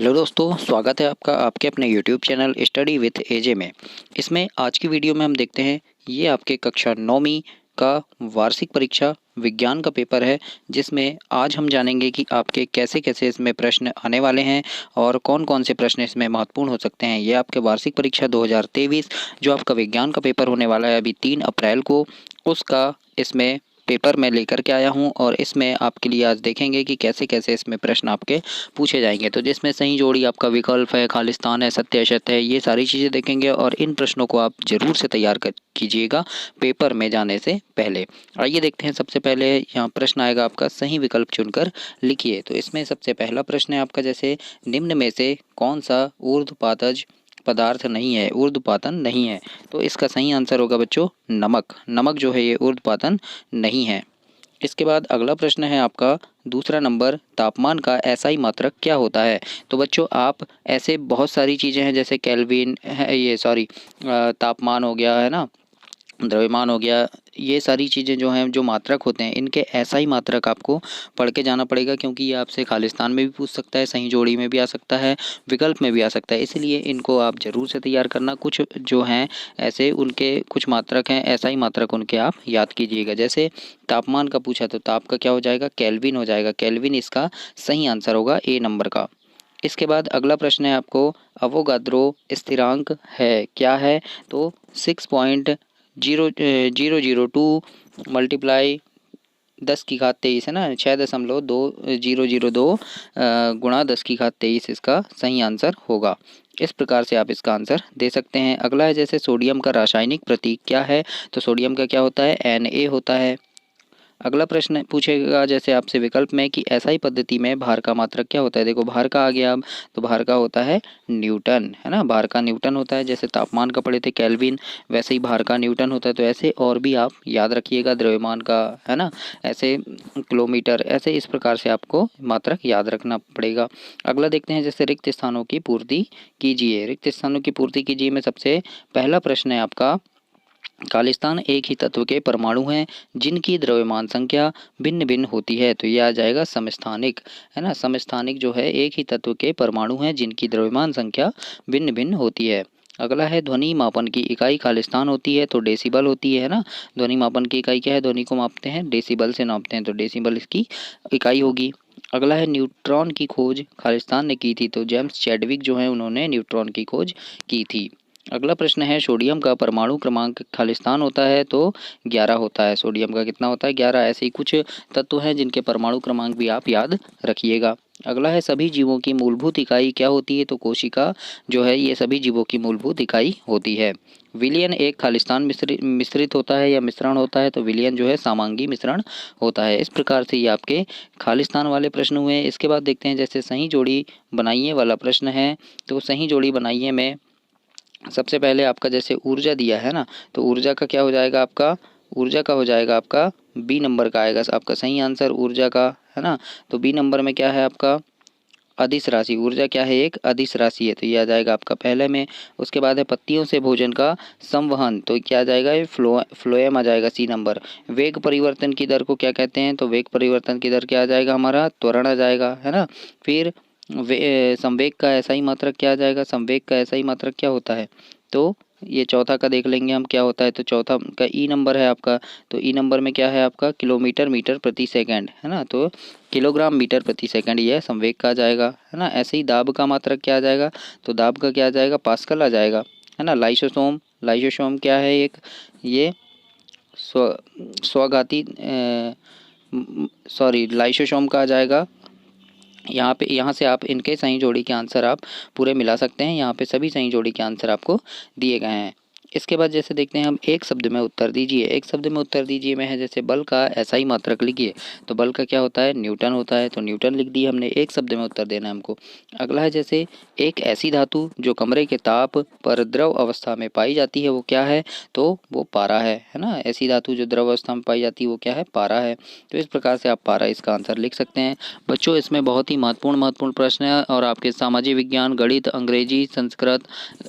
Hello दोस्तों, स्वागत है आपका आपके अपने यूट्यूब चैनल स्टडी विथ एजे में। इसमें आज की वीडियो में हम देखते हैं, ये आपके कक्षा 9वीं का वार्षिक परीक्षा विज्ञान का पेपर है, जिसमें आज हम जानेंगे कि आपके कैसे कैसे इसमें प्रश्न आने वाले हैं और कौन कौन से प्रश्न इसमें महत्वपूर्ण हो सकते हैं। ये आपके वार्षिक परीक्षा 2023 जो आपका विज्ञान का पेपर होने वाला है अभी 3 अप्रैल को, उसका इसमें पेपर मैं लेकर के आया हूं और इसमें आपके लिए आज देखेंगे कि कैसे कैसे इसमें प्रश्न आपके पूछे जाएंगे। तो जिसमें सही जोड़ी, आपका विकल्प है, खालिस्तान है, सत्य असत्य है, ये सारी चीज़ें देखेंगे और इन प्रश्नों को आप जरूर से तैयार कर कीजिएगा पेपर में जाने से पहले। आइए देखते हैं, सबसे पहले यहाँ प्रश्न आएगा आपका, सही विकल्प चुनकर लिखिए। तो इसमें सबसे पहला प्रश्न है आपका, जैसे निम्न में से कौन सा ऊर्ध्वपातज पदार्थ नहीं है, ऊर्ध्वपातन नहीं है। तो इसका सही आंसर होगा बच्चों नमक। नमक जो है ये ऊर्ध्वपातन नहीं है। इसके बाद अगला प्रश्न है आपका दूसरा नंबर, तापमान का एसआई मात्रक क्या होता है। तो बच्चों आप ऐसे बहुत सारी चीज़ें हैं, जैसे केल्विन है, ये सॉरी तापमान हो गया है ना, द्रव्यमान हो गया, ये सारी चीज़ें जो हैं, जो मात्रक होते हैं, इनके एसआई मात्रक आपको पढ़ के जाना पड़ेगा, क्योंकि ये आपसे खालिस्तान में भी पूछ सकता है, सही जोड़ी में भी आ सकता है, विकल्प में भी आ सकता है। इसलिए इनको आप ज़रूर से तैयार करना। कुछ जो हैं ऐसे उनके कुछ मात्रक हैं, एसआई मात्रक उनके आप याद कीजिएगा। जैसे तापमान का पूछा तो ताप का क्या हो जाएगा, केल्विन हो जाएगा। केल्विन इसका सही आंसर होगा ए नंबर का। इसके बाद अगला प्रश्न है आपको, अवोगाद्रो स्थिरांक है क्या है। तो 6.0002 मल्टीप्लाई 10⁻23 है ना, 6.2002 गुणा 10⁻23 इसका सही आंसर होगा। इस प्रकार से आप इसका आंसर दे सकते हैं। अगला है, जैसे सोडियम का रासायनिक प्रतीक क्या है। तो सोडियम का क्या होता है, Na होता है। अगला प्रश्न पूछेगा जैसे आपसे विकल्प में कि एसआई पद्धति में भार का मात्रक क्या होता है। देखो भार का आ गया अब, तो भार का होता है न्यूटन, है ना, भार का न्यूटन होता है। जैसे तापमान का पढ़े थे केल्विन, वैसे ही भार का न्यूटन होता है। तो ऐसे और भी आप याद रखिएगा, द्रव्यमान का है ना, ऐसे किलोमीटर, ऐसे इस प्रकार से आपको मात्रक याद रखना पड़ेगा। अगला देखते हैं, जैसे रिक्त स्थानों की पूर्ति कीजिए। रिक्त स्थानों की पूर्ति कीजिए में सबसे पहला प्रश्न है आपका, खालिस्तान एक ही तत्व के परमाणु हैं जिनकी द्रव्यमान संख्या भिन्न भिन्न होती है। तो ये आ जाएगा समस्थानिक, है ना। समस्थानिक जो है एक ही तत्व के परमाणु हैं जिनकी द्रव्यमान संख्या भिन्न भिन्न होती है। अगला है, ध्वनि मापन की इकाई खालिस्तान होती है तो डेसिबल होती है ना। ध्वनि मापन की इकाई क्या है, ध्वनि को मापते हैं डेसिबल से नापते हैं, तो डेसिबल इसकी इकाई होगी। अगला है, न्यूट्रॉन की खोज खालिस्तान ने की थी। तो जेम्स चैडविक जो है उन्होंने न्यूट्रॉन की खोज की थी। अगला प्रश्न है, सोडियम का परमाणु क्रमांक खालिस्तान होता है तो 11 होता है। सोडियम का कितना होता है, 11। ऐसे ही कुछ तत्व हैं जिनके परमाणु क्रमांक भी आप याद रखिएगा। अगला है, सभी जीवों की मूलभूत इकाई क्या होती है। तो कोशिका जो है ये सभी जीवों की मूलभूत इकाई होती है। विलयन एक खालिस्तान मिश्रित होता है या मिश्रण होता है। तो विलयन जो है समांगी मिश्रण होता है। इस प्रकार से ये आपके खालिस्तान वाले प्रश्न हुए। इसके बाद देखते हैं, जैसे सही जोड़ी बनाइए वाला प्रश्न है। तो सही जोड़ी बनाइए में सबसे पहले आपका जैसे ऊर्जा दिया है ना, तो ऊर्जा का क्या हो जाएगा आपका, ऊर्जा का हो जाएगा आपका बी नंबर का आएगा आपका सही आंसर ऊर्जा का, है ना। तो बी नंबर में क्या है आपका, अदिश राशि। ऊर्जा क्या है, एक अदिश राशि है, तो ये आ जाएगा आपका पहले में। उसके बाद है पत्तियों से भोजन का संवहन, तो क्या आ जाएगा, ये फ्लोएम आ जाएगा सी नंबर। वेग परिवर्तन की दर को क्या कहते हैं। तो वेग परिवर्तन की दर क्या आ जाएगा हमारा, त्वरण आ जाएगा, है ना। फिर संवेग का ऐसा ही मात्रक क्या आ जाएगा, संवेग का ऐसा ही मात्रक क्या होता है। तो ये चौथा का देख लेंगे हम क्या होता है। तो चौथा का ई नंबर है आपका। तो ई नंबर में क्या है आपका, किलोमीटर मीटर प्रति सेकंड, है ना। तो किलोग्राम मीटर प्रति सेकंड ये संवेग का आ जाएगा, है ना। ऐसे ही दाब का मात्रक क्या आ जाएगा। तो दाब का क्या आ जाएगा, पास्कल आ जाएगा, है ना। लाइसोसोम, लाइसोसोम क्या है, एक ये स्वघाती सॉरी लाइसोसोम का आ जाएगा। यहाँ से आप इनके सही जोड़ी के आंसर आप पूरे मिला सकते हैं। यहाँ पे सभी सही जोड़ी के आंसर आपको दिए गए हैं। इसके बाद जैसे देखते हैं हम, एक शब्द में उत्तर दीजिए। एक शब्द में उत्तर दीजिए में है, जैसे बल का एसआई मात्रक लिखिए। तो बल का क्या होता है, न्यूटन होता है, तो न्यूटन लिख दिए हमने। एक शब्द में उत्तर देना है हमको। अगला है, जैसे एक ऐसी धातु जो कमरे के ताप पर द्रव अवस्था में पाई जाती है वो क्या है। तो वो पारा है ना। ऐसी धातु जो द्रव अवस्था में पाई जाती है वो क्या है, पारा है। तो इस प्रकार से आप पारा इसका आंसर लिख सकते हैं। बच्चों इसमें बहुत ही महत्वपूर्ण प्रश्न है और आपके सामाजिक विज्ञान, गणित, अंग्रेजी, संस्कृत,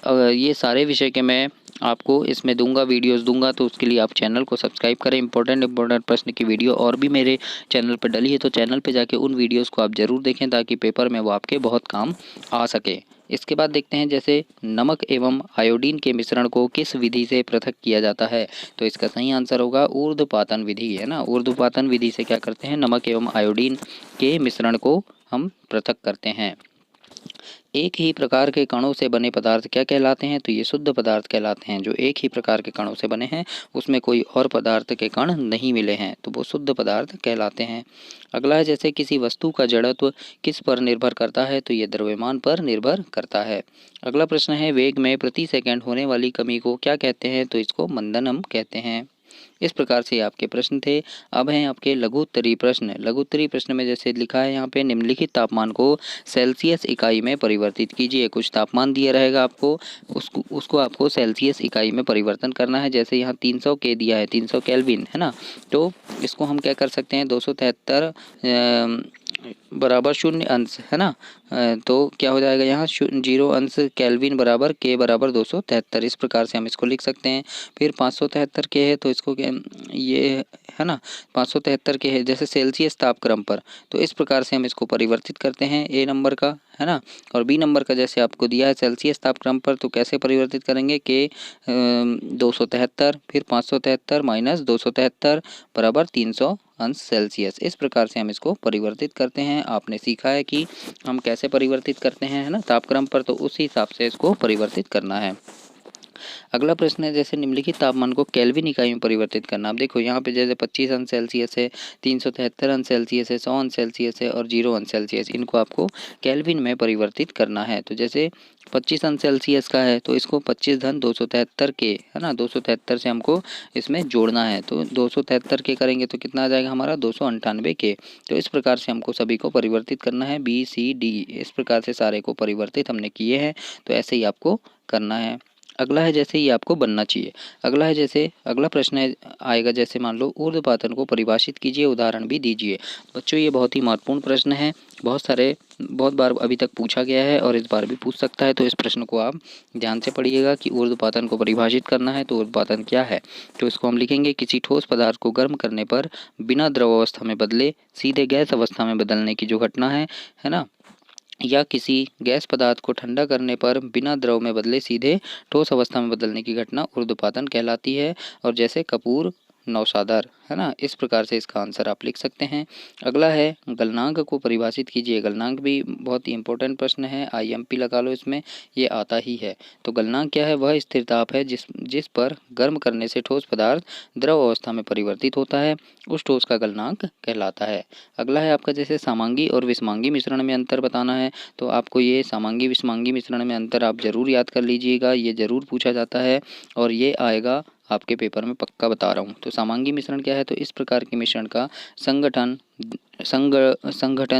ये सारे विषय के मैं आपको इसमें दूंगा, वीडियोस दूंगा, तो उसके लिए आप चैनल को सब्सक्राइब करें। इंपॉर्टेंट प्रश्न की वीडियो और भी मेरे चैनल पर डली है, तो चैनल पर जाके उन वीडियोस को आप ज़रूर देखें ताकि पेपर में वो आपके बहुत काम आ सके। इसके बाद देखते हैं जैसे नमक एवं आयोडीन के मिश्रण को किस विधि से पृथक किया जाता है। तो इसका सही आंसर होगा ऊर्ध्वपातन विधि, है ना। ऊर्ध्वपातन विधि से क्या करते हैं, नमक एवं आयोडीन के मिश्रण को हम पृथक करते हैं। एक ही प्रकार के कणों से बने पदार्थ क्या कहलाते हैं, तो ये शुद्ध पदार्थ कहलाते हैं। जो एक ही प्रकार के कणों से बने हैं, उसमें कोई और पदार्थ के कण नहीं मिले हैं, तो वो शुद्ध पदार्थ कहलाते हैं। अगला है जैसे किसी वस्तु का जड़त्व किस पर निर्भर करता है, तो ये द्रव्यमान पर निर्भर करता है। अगला प्रश्न है वेग में प्रति सेकंड होने वाली कमी को क्या कहते हैं, तो इसको मंदनम कहते हैं। इस प्रकार से आपके प्रश्न थे। अब हैं आपके लघुत्तरी प्रश्न। लघुत्तरी प्रश्न में जैसे लिखा है यहाँ पे, निम्नलिखित तापमान को सेल्सियस इकाई में परिवर्तित कीजिए। कुछ तापमान दिया रहेगा आपको, उसको आपको सेल्सियस इकाई में परिवर्तन करना है। जैसे यहाँ 300 के दिया है, 300 केल्विन, है ना। तो इसको हम क्या कर सकते हैं, 273 बराबर 0 अंश, है ना। तो क्या हो जाएगा यहाँ 0 अंश केल्विन बराबर के बराबर 273। इस प्रकार से हम इसको लिख सकते हैं। फिर 573 के है तो इसको ये, है ना, 573 के है जैसे सेल्सियस तापक्रम पर, तो इस प्रकार से हम इसको परिवर्तित करते हैं ए नंबर का, है ना। और बी नंबर का जैसे आपको दिया है सेल्सियस तापक्रम पर, तो कैसे परिवर्तित करेंगे के 273 फिर 573 माइनस 273 बराबर 300 अंश सेल्सियस। इस प्रकार से हम इसको परिवर्तित करते हैं। आपने सीखा है कि हम कैसे परिवर्तित करते हैं, है ना, तापक्रम पर, तो उस हिसाब से इसको परिवर्तित करना है। अगला प्रश्न है जैसे निम्नलिखित तापमान को केल्विन इकाई में परिवर्तित करना। अब देखो यहाँ पे जैसे 25 अंश सेल्सियस है, 373 अंश सेल्सियस है, 100 अंश सेल्सियस है और 0 अंश सेल्सियस, इनको आपको केल्विन में परिवर्तित करना है। तो जैसे 25 अंश सेल्सियस का है तो इसको 25 धन 273 के, है ना, 273 से हमको इसमें जोड़ना है। तो 273 के करेंगे तो कितना आ जाएगा हमारा 298 के। तो इस प्रकार से हमको सभी को परिवर्तित करना है, बी सी डी, इस प्रकार से सारे को परिवर्तित हमने किए हैं। तो ऐसे ही आपको करना है। अगला है जैसे ये आपको बनना चाहिए। अगला है जैसे अगला प्रश्न है आएगा जैसे मान लो ऊर्ध्वपातन को परिभाषित कीजिए, उदाहरण भी दीजिए। बच्चों ये बहुत ही महत्वपूर्ण प्रश्न है, बहुत बार अभी तक पूछा गया है और इस बार भी पूछ सकता है। तो इस प्रश्न को आप ध्यान से पढ़िएगा कि ऊर्ध्वपातन को परिभाषित करना है तो ऊर्ध्वपातन क्या है। तो इसको हम लिखेंगे किसी ठोस पदार्थ को गर्म करने पर बिना द्रव अवस्था में बदले सीधे गैस अवस्था में बदलने की जो घटना है ना, या किसी गैस पदार्थ को ठंडा करने पर बिना द्रव में बदले सीधे ठोस अवस्था में बदलने की घटना ऊर्ध्वपातन कहलाती है। और जैसे कपूर नौशादर, है ना, इस प्रकार से इसका आंसर आप लिख सकते हैं। अगला है गलनांक को परिभाषित कीजिए। गलनांक भी बहुत ही इंपॉर्टेंट प्रश्न है, IMP लगा लो इसमें, ये आता ही है। तो गलनांक क्या है, वह स्थिर ताप है जिस पर गर्म करने से ठोस पदार्थ द्रव अवस्था में परिवर्तित होता है, उस ठोस का गलनांक कहलाता है। अगला है आपका जैसे समांगी और विषमांगी मिश्रण में अंतर बताना है। तो आपको ये समांगी विषमांगी मिश्रण में अंतर आप जरूर याद कर लीजिएगा, ये जरूर पूछा जाता है और ये आएगा आपके पेपर में, पक्का बता रहा हूँ। तो समांगी मिश्रण क्या है, तो इस प्रकार के मिश्रण का संगठन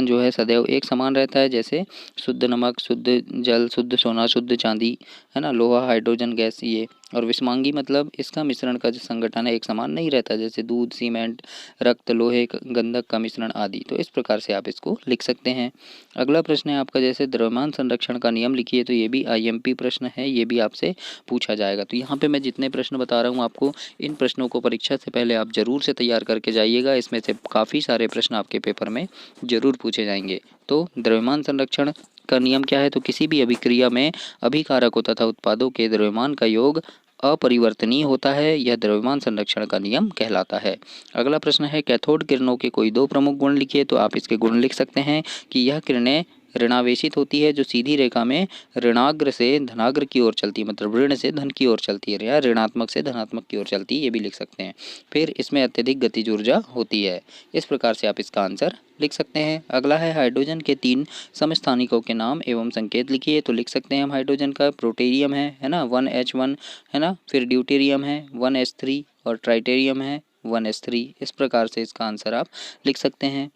जो है सदैव एक समान रहता है। जैसे शुद्ध नमक, शुद्ध जल, शुद्ध सोना, शुद्ध चांदी, है ना, लोहा, हाइड्रोजन गैस, ये। और विषमांगी मतलब इसका मिश्रण का जो संगठन है एक समान नहीं रहता, जैसे दूध, सीमेंट, रक्त, लोहे, गंधक का मिश्रण आदि। तो इस प्रकार से आप इसको लिख सकते हैं। अगला प्रश्न है आपका जैसे द्रव्यमान संरक्षण का नियम लिखिए। तो ये भी IMP प्रश्न है, ये भी आपसे पूछा जाएगा। तो यहाँ पे मैं जितने प्रश्न बता रहा हूँ आपको, इन प्रश्नों को परीक्षा से पहले आप जरूर से तैयार करके जाइएगा। इसमें से काफ़ी सारे प्रश्न आपके पेपर में जरूर पूछे जाएंगे। तो द्रव्यमान संरक्षण का नियम क्या है, तो किसी भी अभिक्रिया में अभिकारकों तथा उत्पादों के द्रव्यमान का योग अपरिवर्तनीय होता है, यह द्रव्यमान संरक्षण का नियम कहलाता है। अगला प्रश्न है कैथोड किरणों के कोई दो प्रमुख गुण लिखिए। तो आप इसके गुण लिख सकते हैं कि यह किरणें ऋणावेशित होती है, जो सीधी रेखा में ऋणाग्र से धनाग्र की ओर चलती है, मतलब ऋण से धन की ओर चलती है, या ऋणात्मक से धनात्मक की ओर चलती है, ये भी लिख सकते हैं। फिर इसमें अत्यधिक गतिज ऊर्जा होती है। इस प्रकार से आप इसका आंसर लिख सकते हैं। अगला है हाइड्रोजन के 3 समस्थानिकों के नाम एवं संकेत लिखिए। तो लिख सकते हैं हम हाइड्रोजन का, प्रोटेरियम है ना, 1H1, है ना, फिर ड्यूटेरियम है 1S3 और ट्राइटेरियम है 1S3। इस प्रकार से इसका आंसर आप लिख सकते हैं।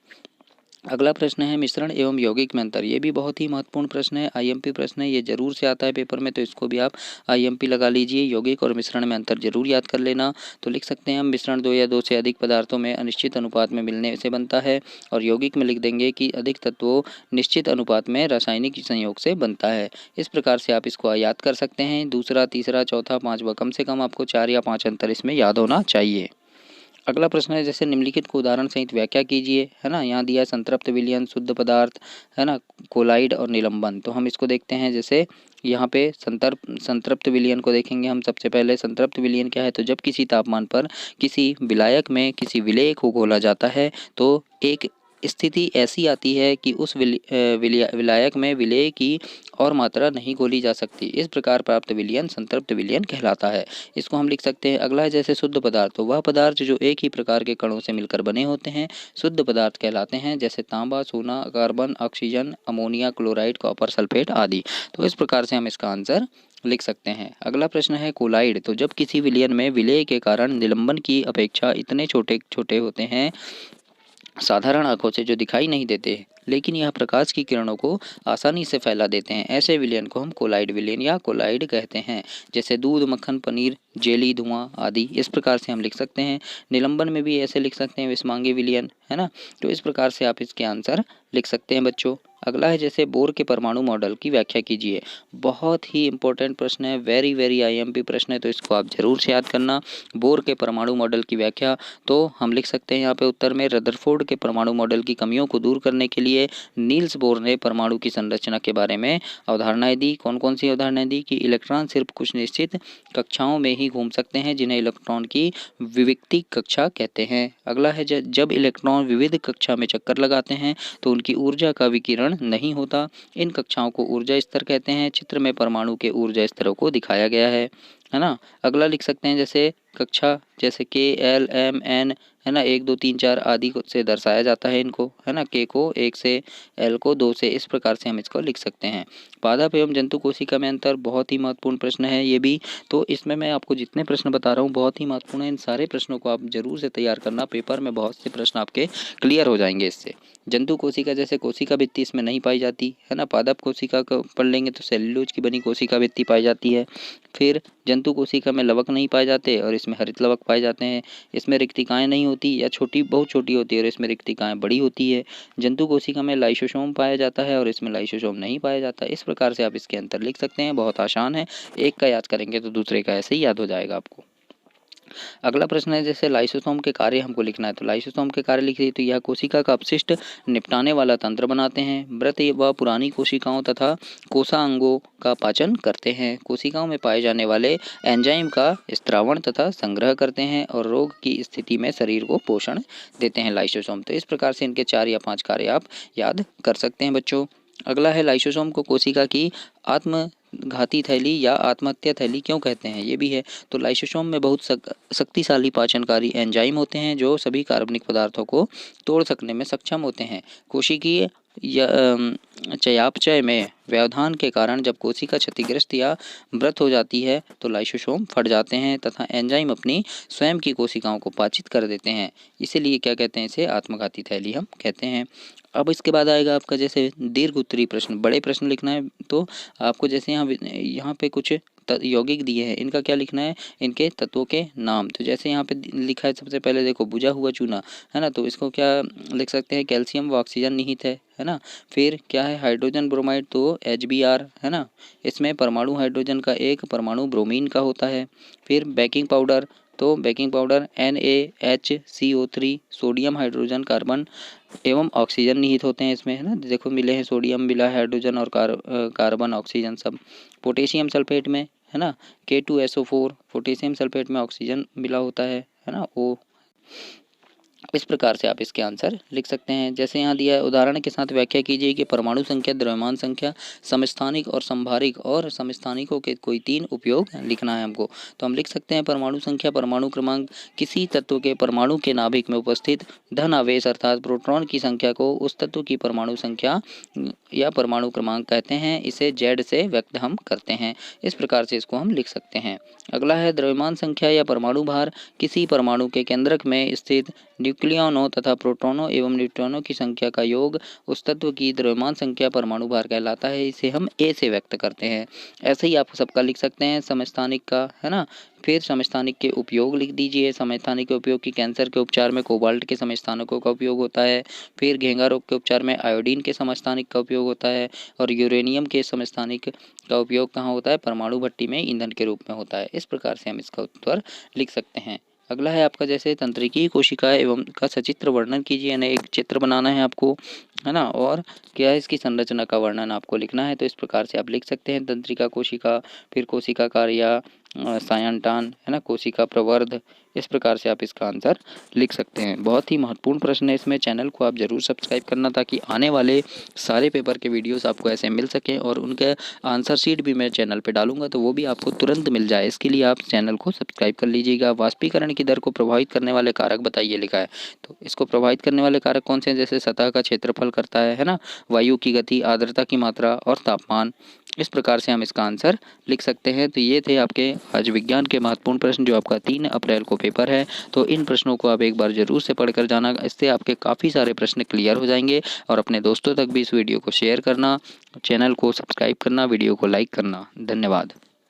अगला प्रश्न है मिश्रण एवं यौगिक में अंतर। ये भी बहुत ही महत्वपूर्ण प्रश्न है, आईएमपी प्रश्न है, ये जरूर से आता है पेपर में, तो इसको भी आप आईएमपी लगा लीजिए। यौगिक और मिश्रण में अंतर जरूर याद कर लेना। तो लिख सकते हैं हम मिश्रण दो या दो से अधिक पदार्थों में अनिश्चित अनुपात में मिलने से बनता है, और यौगिक में लिख देंगे कि अधिक तत्वों निश्चित अनुपात में रासायनिक संयोग से बनता है। इस प्रकार से आप इसको याद कर सकते हैं। दूसरा, तीसरा, चौथा, पाँचवा, कम से कम आपको 4 या 5 अंतर इसमें याद होना चाहिए। अगला प्रश्न है जैसे निम्नलिखित को उदाहरण सहित व्याख्या कीजिए, है ना। यहाँ दिया है संतृप्त विलयन, शुद्ध पदार्थ, है ना, कोलाइड और निलंबन। तो हम इसको देखते हैं। जैसे यहाँ पे संतृप्त विलयन को देखेंगे हम। सबसे पहले संतृप्त विलयन क्या है, तो जब किसी तापमान पर किसी विलायक में किसी विलेय को घोला जाता है तो एक स्थिति ऐसी आती है कि उस विलायक में विलेय की और मात्रा नहीं घोली जा सकती। इस प्रकार प्राप्त विलयन संतृप्त विलयन कहलाता है। इसको हम लिख सकते हैं। अगला है जैसे शुद्ध पदार्थ, तो वह पदार्थ जो एक ही प्रकार के कणों से मिलकर बने होते हैं शुद्ध पदार्थ कहलाते हैं, जैसे तांबा, सोना, carbon, oxygen, ammonia, chloride, copper, sulphate आदि। तो इस प्रकार से हम इसका आंसर लिख सकते हैं। अगला प्रश्न है कोलाइड, तो जब किसी विलयन में विलेय के कारण निलंबन की अपेक्षा इतने छोटे छोटे होते हैं, साधारण आंखों से जो दिखाई नहीं देते, लेकिन यह प्रकाश की किरणों को आसानी से फैला देते हैं, ऐसे विलयन को हम कोलाइड विलयन या कोलाइड कहते हैं। जैसे दूध, मक्खन, पनीर, जेली, धुआं आदि। इस प्रकार से हम लिख सकते हैं। निलंबन में भी ऐसे लिख सकते हैं, विषमांगी विलयन, है ना। तो इस प्रकार से आप इसके आंसर लिख सकते हैं बच्चों। अगला है जैसे बोर के परमाणु मॉडल की व्याख्या कीजिए। बहुत ही इंपॉर्टेंट प्रश्न है, वेरी वेरी आईएमपी प्रश्न है, तो इसको आप जरूर से याद करना। बोर के परमाणु मॉडल की व्याख्या, तो हम लिख सकते हैं यहाँ पे उत्तर में, रदरफोर्ड के परमाणु मॉडल की कमियों को दूर करने के लिए नील्स बोर ने परमाणु की संरचना के बारे में अवधारणाएं दी। कौन कौन सी अवधारणाएं दी, कि इलेक्ट्रॉन सिर्फ कुछ निश्चित कक्षाओं में ही घूम सकते हैं, जिन्हें इलेक्ट्रॉन की विविक्ति कक्षा कहते हैं। अगला है जब इलेक्ट्रॉन विविध कक्षा में चक्कर लगाते हैं तो उनकी ऊर्जा का विकिरण नहीं होता। इन कक्षाओं को ऊर्जा स्तर कहते हैं। चित्र में परमाणु के ऊर्जा स्तरों को दिखाया गया है ना। अगला लिख सकते हैं जैसे कक्षा, जैसे के, एल, एम, एन, है ना, 1 2 3 4 आदि से दर्शाया जाता है इनको, है ना। के को 1 से, एल को 2 से। इस प्रकार से हम इसको लिख सकते हैं। पादप एवं जंतु कोशिका में अंतर, बहुत ही महत्वपूर्ण प्रश्न है ये भी। तो इसमें मैं आपको जितने प्रश्न बता रहा हूँ बहुत ही महत्वपूर्ण है। इन सारे प्रश्नों को आप जरूर से तैयार करना, पेपर में बहुत से प्रश्न आपके क्लियर हो जाएंगे इससे। जंतु कोशिका, जैसे कोशिका भित्ति इसमें नहीं पाई जाती, है ना। पादप कोशिका को पढ़ लेंगे तो सेल्यूलोज की बनी कोशिका भित्ति पाई जाती है। फिर जंतु कोशिका में लवक नहीं पाए जाते और इसमें हरित लवक पाए जाते हैं। इसमें रिक्तिकाएं नहीं होती या छोटी, बहुत छोटी होती है, और इसमें रिक्तिकाएं बड़ी होती है। जंतु कोशिका में लाइसोसोम पाया जाता है और इसमें लाइसोसोम नहीं पाया जाता। इस प्रकार से आप इसके अंतर लिख सकते हैं। बहुत आसान है, एक का याद करेंगे तो दूसरे का ऐसे ही याद हो जाएगा आपको। अगला प्रश्न है जैसे लाइसोसोम के कार्य हमको लिखना है, तो लाइसोसोम के कार्य लिखिए। तो यह कोशिका का अपशिष्ट निपटाने वाला तंत्र बनाते हैं। मृत व पुरानी कोशिकाओं तथा कोषांगों का पाचन करते हैं। कोशिकाओं में पाए जाने वाले एंजाइम का स्त्रावण तथा संग्रह करते हैं और रोग की स्थिति में शरीर को पोषण देते हैं लाइसोसोम। तो इस प्रकार से इनके 4 या 5 कार्य आप याद कर सकते हैं बच्चों। अगला है लाइसोसोम को कोशिका की आत्मघाती थैली या आत्महत्या थैली क्यों कहते हैं, ये भी है। तो लाइसोसोम में बहुत शक्तिशाली पाचनकारी एंजाइम होते हैं जो सभी कार्बनिक पदार्थों को तोड़ सकने में सक्षम होते हैं। कोशिकीय चयापचय में व्यवधान के कारण जब कोशिका क्षतिग्रस्त या मृत हो जाती है तो लाइसोसोम फट जाते हैं तथा एंजाइम अपनी स्वयं की कोशिकाओं को पाचित कर देते हैं। इसीलिए क्या कहते हैं, इसे आत्मघाती थैली हम कहते हैं। अब इसके बाद आएगा आपका जैसे दीर्घ उत्तरीय प्रश्न, बड़े प्रश्न लिखना है। तो आपको जैसे यहाँ पे कुछ यौगिक दिए हैं, इनका क्या लिखना है, इनके तत्वों के नाम। तो जैसे यहाँ पे लिखा है सबसे पहले देखो बुझा हुआ चूना, है ना। तो इसको क्या लिख सकते हैं, कैल्शियम व ऑक्सीजन निहित है ना। फिर क्या है हाइड्रोजन ब्रोमाइड, तो HBr, है ना। इसमें परमाणु हाइड्रोजन का एक परमाणु ब्रोमीन का होता है। फिर बेकिंग पाउडर, तो baking powder NaHCO3 sodium hydrogen carbon एवं ऑक्सीजन निहित होते हैं इसमें, है ना। देखो मिले हैं, सोडियम मिला है, हाइड्रोजन और कार्बन ऑक्सीजन सब। पोटेशियम सल्फेट में, है ना, K2SO4, पोटेशियम सल्फेट में ऑक्सीजन मिला होता है ना, O। इस प्रकार से आप इसके आंसर लिख सकते हैं। जैसे यहाँ दिया है उदाहरण के साथ व्याख्या कीजिए कि परमाणु संख्या, द्रव्यमान संख्या, समस्थानिक और संभारिक, और समस्थानिकों के कोई 3 उपयोग लिखना है हमको। तो हम लिख सकते हैं परमाणु संख्या, परमाणु क्रमांक, किसी तत्व के परमाणु के नाभिक में उपस्थित धन आवेश अर्थात प्रोटॉन की संख्या को उस तत्व की परमाणु संख्या या परमाणु क्रमांक कहते हैं। इसे Z से व्यक्त हम करते हैं। इस प्रकार से इसको हम लिख सकते हैं। अगला है द्रव्यमान संख्या या परमाणु भार, किसी परमाणु के केंद्रक में स्थित न्यूक्लियनों तथा प्रोटॉनों एवं न्यूट्रॉनों की संख्या का योग उस तत्व की द्रव्यमान संख्या परमाणु भार कहलाता है। इसे हम ए से व्यक्त करते हैं। ऐसे ही आप सबका लिख सकते हैं समस्थानिक का, है ना। फिर समस्थानिक के उपयोग लिख दीजिए। समस्थानिक के उपयोग की कैंसर के उपचार में कोबाल्ट के समस्थानिकों का उपयोग होता है। फिर घेंघा रोग के उपचार में आयोडीन के समस्थानिक का उपयोग होता है। और यूरेनियम के समस्थानिक का उपयोग कहाँ होता है? परमाणु भट्टी में ईंधन के रूप में होता है। इस प्रकार से हम इसका उत्तर लिख सकते हैं। अगला है आपका जैसे तंत्रिकी कोशिका एवं का सचित्र वर्णन कीजिए, यानी एक चित्र बनाना है आपको, है ना। और क्या है इसकी संरचना का वर्णन आपको लिखना है। तो इस प्रकार से आप लिख सकते हैं तंत्रिका कोशिका, फिर कोशिका कार्य, सायंटान, है ना, कोशिका प्रवर्ध। इस प्रकार से आप इसका आंसर लिख सकते हैं। बहुत ही महत्वपूर्ण प्रश्न है इसमें। चैनल को आप जरूर सब्सक्राइब करना ताकि आने वाले सारे पेपर के वीडियोस आपको ऐसे मिल सकें, और उनके आंसर शीट भी मैं चैनल पे डालूंगा तो वो भी आपको तुरंत मिल जाए। इसके लिए आप चैनल को सब्सक्राइब कर लीजिएगा। वाष्पीकरण की दर को प्रभावित करने वाले कारक बताइए लिखा है। तो इसको प्रभावित करने वाले कारक कौन से हैं? जैसे सतह का क्षेत्रफल करता है ना, वायु की गति, आर्द्रता की मात्रा और तापमान। इस प्रकार से हम इसका आंसर लिख सकते हैं। तो ये थे आपके आज विज्ञान के महत्वपूर्ण प्रश्न जो आपका 3 अप्रैल को पेपर है। तो इन प्रश्नों को आप एक बार जरूर से पढ़कर जाना, इससे आपके काफ़ी सारे प्रश्न क्लियर हो जाएंगे। और अपने दोस्तों तक भी इस वीडियो को शेयर करना, चैनल को सब्सक्राइब करना, वीडियो को लाइक करना। धन्यवाद।